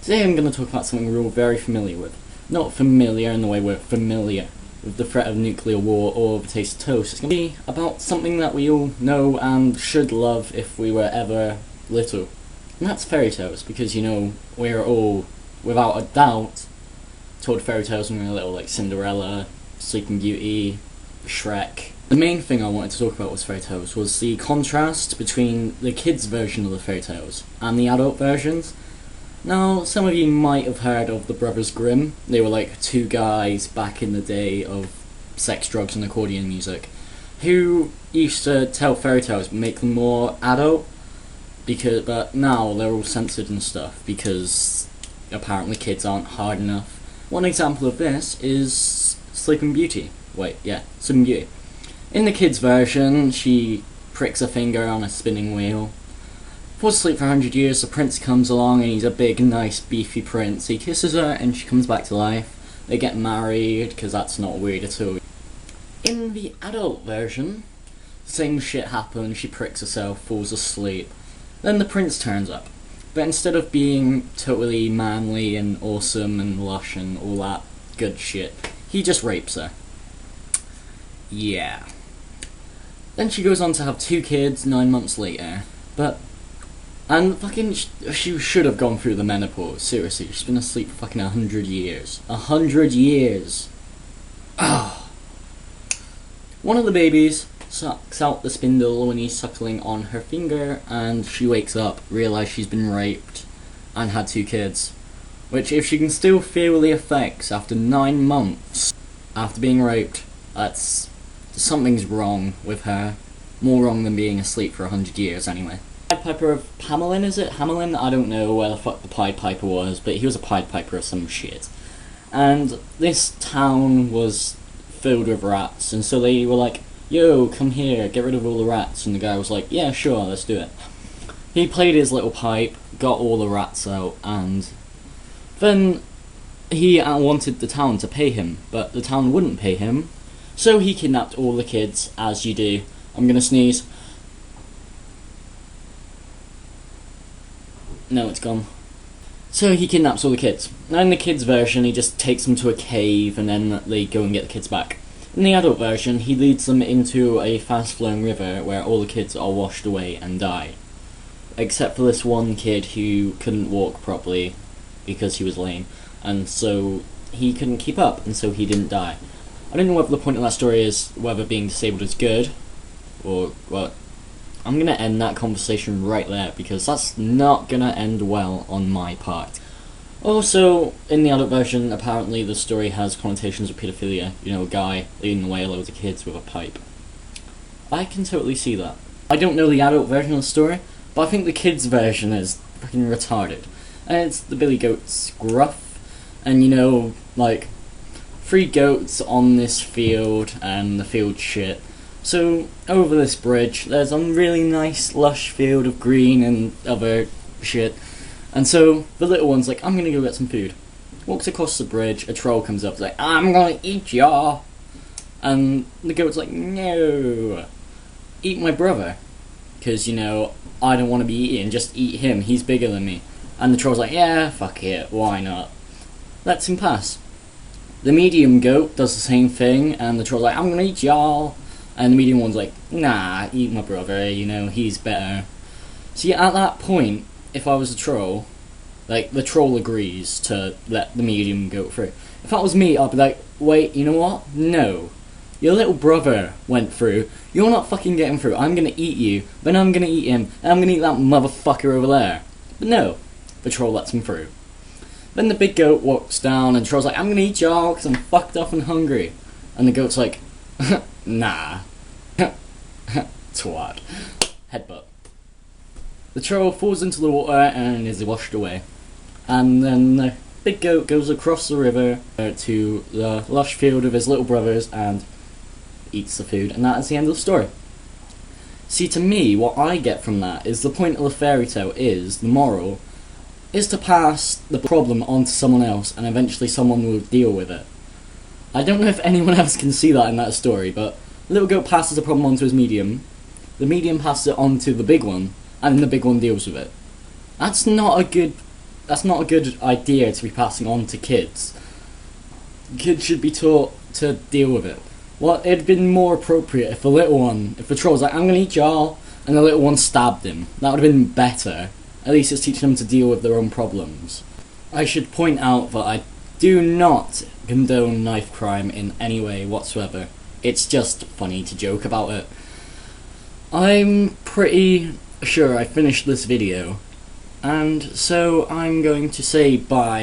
Today I'm going to talk about something we're all very familiar with. Not familiar in the way we're familiar with the threat of nuclear war or the taste of toast. It's going to be about something that we all know and should love if we were ever little. And that's fairy tales, because, you know, we're all, without a doubt, told fairy tales when we were little, like Cinderella, Sleeping Beauty, Shrek. The main thing I wanted to talk about was fairy tales was the contrast between the kids' version of the fairy tales and the adult versions. Now, some of you might have heard of the Brothers Grimm. They were like two guys back in the day of sex, drugs and accordion music who used to tell fairy tales but make them more adult, but now they're all censored and stuff because apparently kids aren't hard enough. One example of this is Sleeping Beauty. Sleeping Beauty. In the kids' version, she pricks a finger on a spinning wheel. Falls asleep for 100 years, the prince comes along and he's a big, nice, beefy prince. He kisses her and she comes back to life. They get married, because that's not weird at all. In the adult version, the same shit happens, she pricks herself, falls asleep. Then the prince turns up. But instead of being totally manly and awesome and lush and all that good shit, he just rapes her. Yeah. Then she goes on to have 2 kids 9 months later. She should have gone through the menopause, seriously. She's been asleep for fucking 100 years. 100 years! Oh. One of the babies sucks out the spindle when he's suckling on her finger, and she wakes up, realises she's been raped, and had 2 kids. Which, if she can still feel the effects after 9 months after being raped, something's wrong with her. More wrong than being asleep for 100 years, anyway. Pied Piper of Hamelin, is it? Hamelin? I don't know where the fuck the Pied Piper was, but he was a Pied Piper of some shit. And this town was filled with rats, and so they were like, yo, come here, get rid of all the rats. And the guy was like, yeah, sure, let's do it. He played his little pipe, got all the rats out, and then he wanted the town to pay him, but the town wouldn't pay him, so he kidnapped all the kids, as you do. I'm gonna sneeze. No, it's gone. So he kidnaps all the kids. Now in the kids' version, he just takes them to a cave and then they go and get the kids back. In the adult version, he leads them into a fast-flowing river where all the kids are washed away and die. Except for this one kid who couldn't walk properly because he was lame, and so he couldn't keep up, and so he didn't die. I don't know whether the point of that story is whether being disabled is good, or what. I'm going to end that conversation right there, because that's not going to end well on my part. Also, in the adult version, apparently the story has connotations of paedophilia. You know, a guy leading away loads of kids with a pipe. I can totally see that. I don't know the adult version of the story, but I think the kids' version is fucking retarded. And it's the Billy Goat's gruff, and you know, like, 3 goats on this field, and the field shit. So, over this bridge, there's a really nice, lush field of green and other shit. And so, the little one's like, I'm gonna go get some food. Walks across the bridge, a troll comes up, like, I'm gonna eat ya! And the goat's like, no! Eat my brother. Because, you know, I don't want to be eaten, just eat him, he's bigger than me. And the troll's like, yeah, fuck it, why not? Lets him pass. The medium goat does the same thing, and the troll's like, I'm gonna eat y'all! And the medium one's like, nah, eat my brother, you know, he's better. See, at that point, if I was a troll, like, the troll agrees to let the medium go through. If that was me, I'd be like, wait, you know what? No. Your little brother went through, you're not fucking getting through, I'm gonna eat you, then I'm gonna eat him, and I'm gonna eat that motherfucker over there. But no, the troll lets him through. Then the big goat walks down, and the troll's like, I'm gonna eat y'all, because I'm fucked up and hungry. And the goat's like, nah. Twat. Headbutt. The troll falls into the water and is washed away. And then the big goat goes across the river to the lush field of his little brothers and eats the food, and that is the end of the story. See, to me, what I get from that is the point of the fairy tale is, the moral, is to pass the problem on to someone else and eventually someone will deal with it. I don't know if anyone else can see that in that story, but the little goat passes the problem on to his medium, the medium passes it on to the big one, and then the big one deals with it. That's not a good that's not a good idea to be passing on to kids. Kids should be taught to deal with it. Well, it'd been more appropriate if the troll was like, I'm gonna eat y'all, and the little one stabbed him. That would have been better. At least it's teaching them to deal with their own problems. I should point out that I do not condone knife crime in any way whatsoever. It's just funny to joke about it. I'm pretty sure I finished this video, and so I'm going to say bye.